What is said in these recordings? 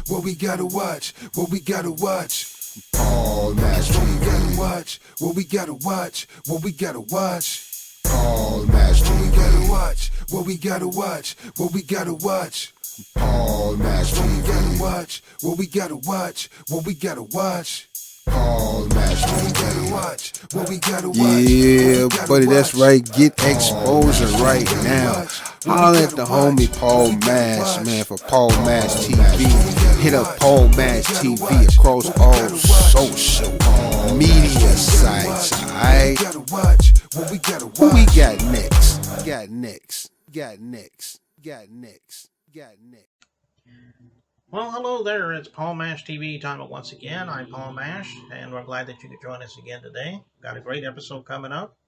what we gotta watch, what we gotta watch. Paul Mash TV. What we gotta watch, what we gotta watch, what we gotta watch. Paul Mash TV. What we gotta watch, what we gotta watch, what we gotta watch. Paul Mash TV. What we gotta watch, what we gotta watch, what we gotta watch. Paul Mash TV. What we gotta watch, what we gotta watch. Yeah, buddy, that's right. Get exposure right now. Holler at the homie Paul Mash, man, for Paul Mash TV. Hit up Paul Mash TV across all social media sites, alright? Who we got next? Got next. Well, hello there. It's Paul Mash TV time once again. I'm Paul Mash, and we're glad that you could join us again today. Got a great episode coming up.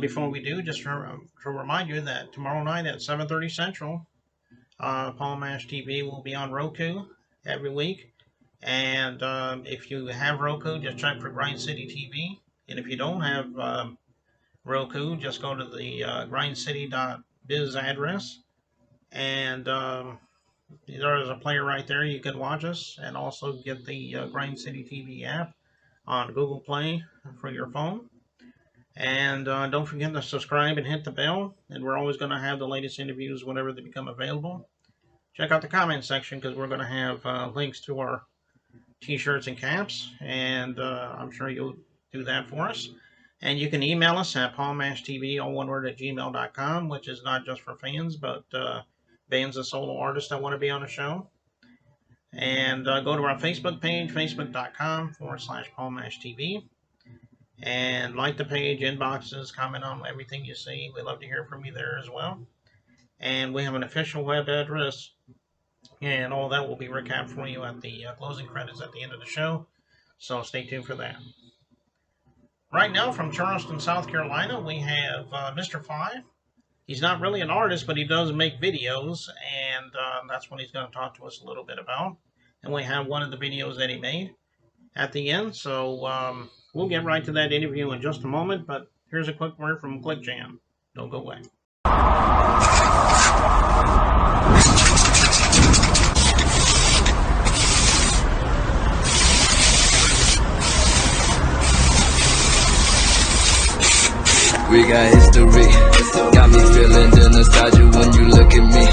Before we do, just to remind you that tomorrow night at 7:30 Central, Paul Mash TV will be on Roku every week. And if you have Roku, just check for Grind City TV. And if you don't have Roku, just go to the grindcity.biz address, and there is a player right there. You can watch us and also get the Grind City TV app on Google Play for your phone. And don't forget to subscribe and hit the bell. And we're always going to have the latest interviews whenever they become available. Check out the comment section because we're going to have links to our t-shirts and caps. And I'm sure you'll do that for us. And you can email us at paulmashtv, all one word, at gmail.com, which is not just for fans, but bands and solo artists that want to be on the show. And go to our Facebook page, facebook.com/paulmashtv. And like the page, inboxes, comment on everything you see. We love to hear from you there as well. And we have an official web address, and all that will be recapped for you at the closing credits at the end of the show. So stay tuned for that. Right now from Charleston, South Carolina, we have Mr. Five. He's not really an artist, but he does make videos, and that's what he's going to talk to us a little bit about. And we have one of the videos that he made at the end, so we'll get right to that interview in just a moment, but here's a quick word from Click Jam. Don't go away. We got history, got me feeling the nostalgia when you look at me,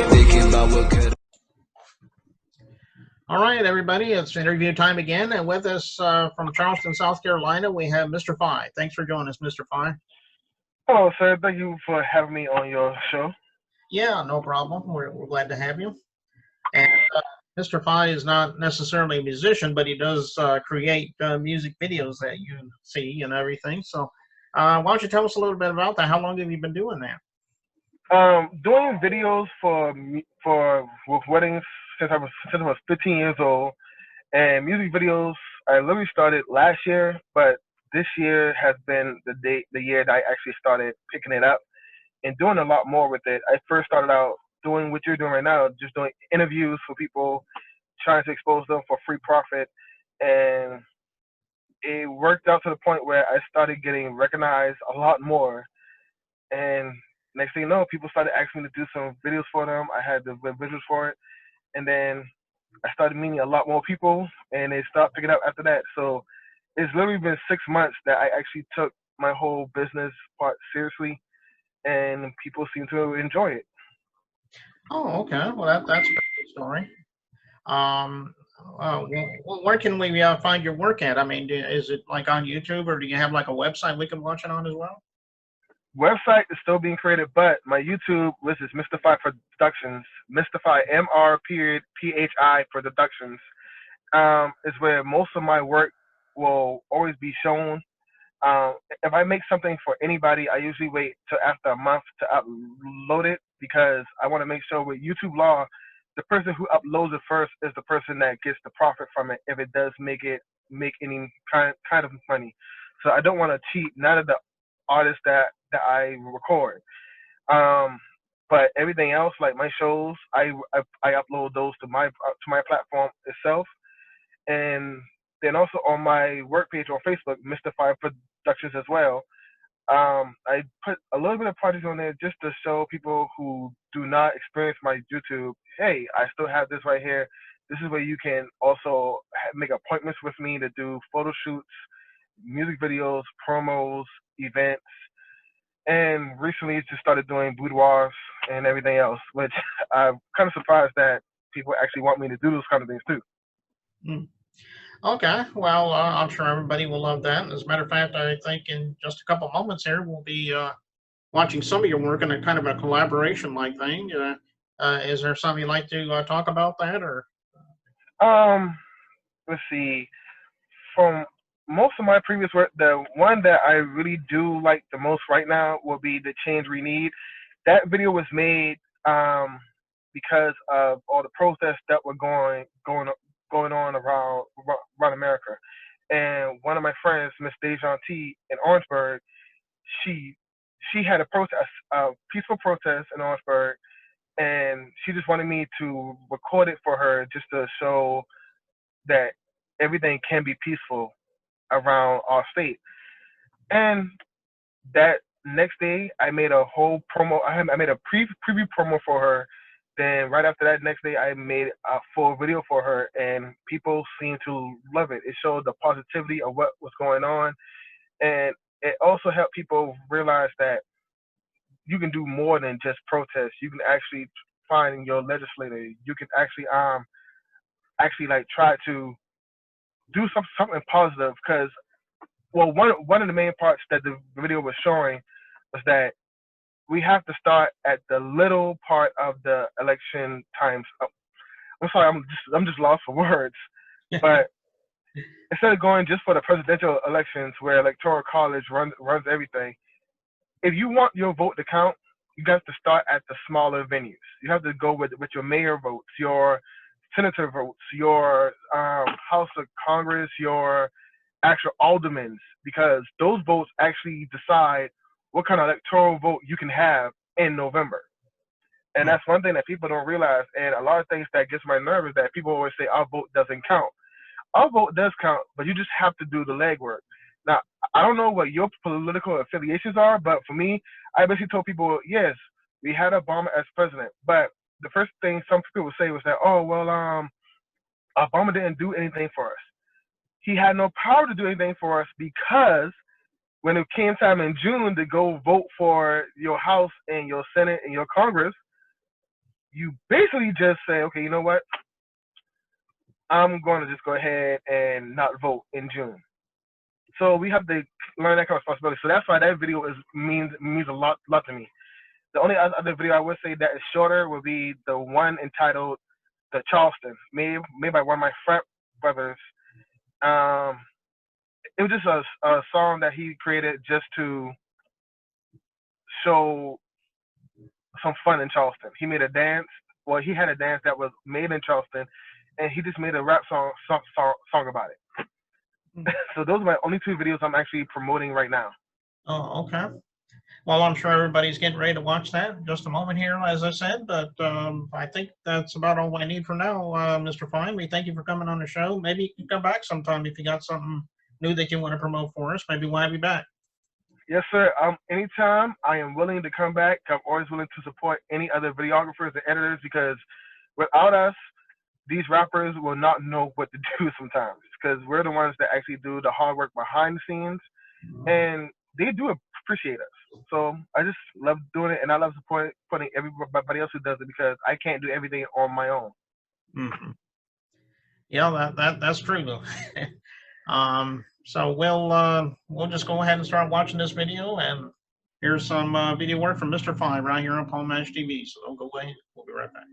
thinking about what could. All right, everybody, it's interview time again, and with us from Charleston, South Carolina, we have Mr. Five. Thanks for joining us, Mr. Five. Hello, sir. Thank you for having me on your show. Yeah, no problem. We're glad to have you. And Mr. Five is not necessarily a musician, but he does create music videos that you see and everything. So why don't you tell us a little bit about that? How long have you been doing that? Doing videos for with weddings since I was 15 years old, and music videos I literally started last year, but this year has been the year that I actually started picking it up and doing a lot more with it. I first started out doing what you're doing right now, just doing interviews for people, trying to expose them for free profit, and it worked out to the point where I started getting recognized a lot more. And next thing you know, people started asking me to do some videos for them. I had the visuals for it. And then I started meeting a lot more people, and they started picking up after that. So it's literally been 6 months that I actually took my whole business part seriously, and people seem to enjoy it. Oh, okay. Well, that's a pretty good story. Where can we find your work at? I mean, is it like on YouTube, or do you have like a website we can watch it on as well? Website is still being created, but my YouTube list is Mr. Phi Productions. Mr. Phi, MR.PHI Productions. Is where most of my work will always be shown. If I make something for anybody, I usually wait till after a month to upload it, because I want to make sure with YouTube law, the person who uploads it first is the person that gets the profit from it if it does make any kind of money. So I don't want to cheat none of the artists that I record. But everything else, like my shows, I upload those to my platform itself, and then also on my work page on Facebook, Mr. Five Productions as well. I put a little bit of projects on there just to show people who do not experience my YouTube, hey, I still have this right here. This is where you can also make appointments with me to do photo shoots, music videos, promos, events, and recently just started doing boudoirs and everything else, which I'm kind of surprised that people actually want me to do those kind of things too. Mm. Okay, well, I'm sure everybody will love that. As a matter of fact, I think in just a couple moments here, we'll be watching some of your work in a kind of a collaboration like thing. Is there something you'd like to talk about that, or? Um, let's see. From most of my previous work, the one that I really do like the most right now will be The Change We Need. That video was made because of all the protests that were going on around America. And one of my friends, Miss Dejan T in Orangeburg, she had a peaceful protest in Orangeburg, and she just wanted me to record it for her just to show that everything can be peaceful around our state. And that next day, I made a whole promo. I made a preview promo for her. Then right after that, next day, I made a full video for her, and people seemed to love it. It showed the positivity of what was going on, and it also helped people realize that you can do more than just protest. You can actually find your legislator. You can actually like try to do something positive. Because one of the main parts that the video was showing was that we have to start at the little part of the election times. I'm sorry, I'm just lost for words. But instead of going just for the presidential elections where electoral college runs everything, if you want your vote to count, you have to start at the smaller venues. You have to go with your mayor votes, your senator votes, your House of Congress, your actual aldermen, because those votes actually decide what kind of electoral vote you can have in November. And that's one thing that people don't realize. And a lot of things that gets my nerve is that people always say our vote doesn't count. Our vote does count, but you just have to do the legwork. Now, I don't know what your political affiliations are, but for me, I basically told people, yes, we had Obama as president. But the first thing some people would say was that, oh, well, Obama didn't do anything for us. He had no power to do anything for us, because when it came time in June to go vote for your House and your Senate and your Congress, you basically just say, okay, you know what? I'm going to just go ahead and not vote in June. So we have to learn that kind of responsibility. So that's why that video means a lot to me. The only other video I would say that is shorter would be the one entitled "The Charleston," made by one of my frat brothers. It was just a song that he created just to show some fun in Charleston. He made a dance. Well, he had a dance that was made in Charleston, and he just made a rap song about it. So those are my only two videos I'm actually promoting right now. Oh, okay. Well, I'm sure everybody's getting ready to watch that in just a moment here, as I said. But I think that's about all I need for now, Mr. Fine. We thank you for coming on the show. Maybe you can come back sometime if you got something new that you want to promote for us. Maybe we'll have you back. Yes, sir. Anytime, I am willing to come back. I'm always willing to support any other videographers and editors, because without us, these rappers will not know what to do sometimes, because we're the ones that actually do the hard work behind the scenes, and they do appreciate us. So I just love doing it, and I love supporting everybody else who does it, because I can't do everything on my own. Mm-hmm. Yeah, that's true though. So we'll just go ahead and start watching this video, and here's some video work from Mr. Five right here on Paul Mash TV. So don't go away. We'll be right back.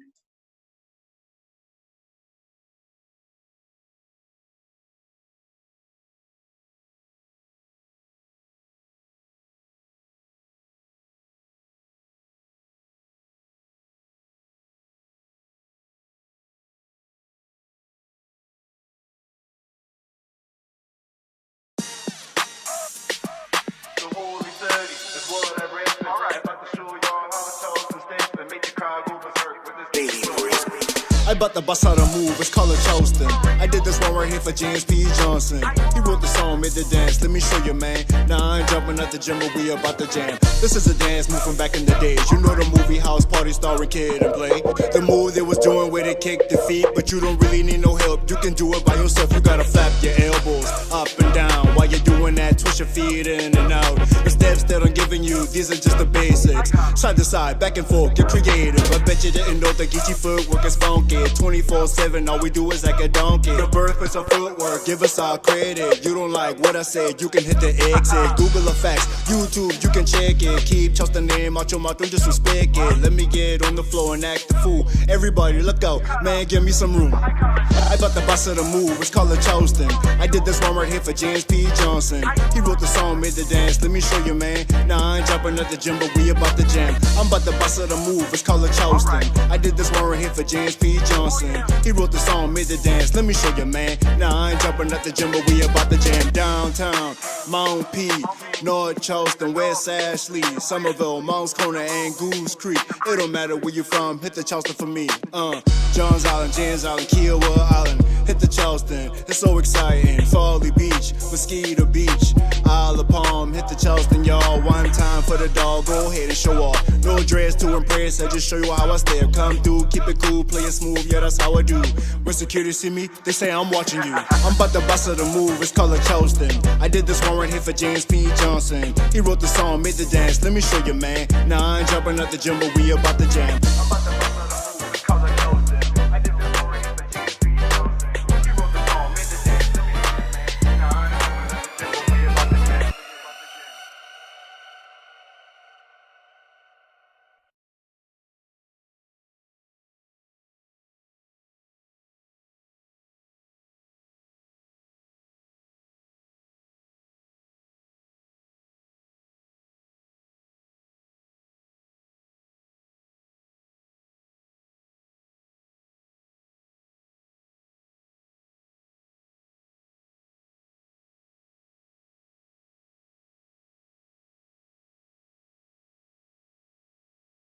I bought the bus out of move, it's called Charleston. I did this one right here for James P. Johnson. He wrote the song, made the dance, let me show you, man. Now I ain't jumping at the gym, but we about to jam. This is a dance move from back in the days. You know the movie House Party starring Kid and Play. The move they was doing where they kick the feet, but you don't really need no help. You can do it by yourself. You gotta flap your elbows up and down while you're doing that. Twist your feet in and out. The steps that I'm giving you, these are just the basics. Side to side, back and forth, get creative. I bet you didn't know the Geechee footwork is funky. 24/7, all we do is like a donkey. The birthplace of footwork, give us our credit. You don't like what I said, you can hit the exit. Google the facts, YouTube, you can check it. Keep Charleston name out your mouth, don't disrespect it. Let me get on the floor and act the fool. Everybody look out, man, give me some room. I bought the boss of the move, it's called Charleston. I did this one right here for James P. Johnson. He wrote the song, made the dance, let me show you, man. Nah, I ain't jumping at the gym, but we about to jam. I'm about the boss of the move, it's called Charleston. I did this one right here for James P. Johnson. He wrote the song, made the dance, let me show you, man. Nah, I ain't jumping at the gym, but we about to jam. Downtown, Mount P, North Charleston, West Ashley, Somerville, Mounts Corner, and Goose Creek. It don't matter where you from, hit the Charleston for me. Johns Island, James Island, Kiowa Island, hit the Charleston. It's so exciting. Folly Beach, Mosquito Beach, Isle of Palm, hit the Charleston, y'all. One time for the dog, go ahead and show off. No dress to impress, I just show you how I step. Come through, keep it cool, play it smooth, yeah, that's how I do. When security see me, they say I'm watching you. I'm about the boss of the move, it's called Charleston. I did this one right here for James P. Johnson. He wrote the song, made the dance, let me show you, man. Nah, I ain't jumping at the gym, but we about to jam.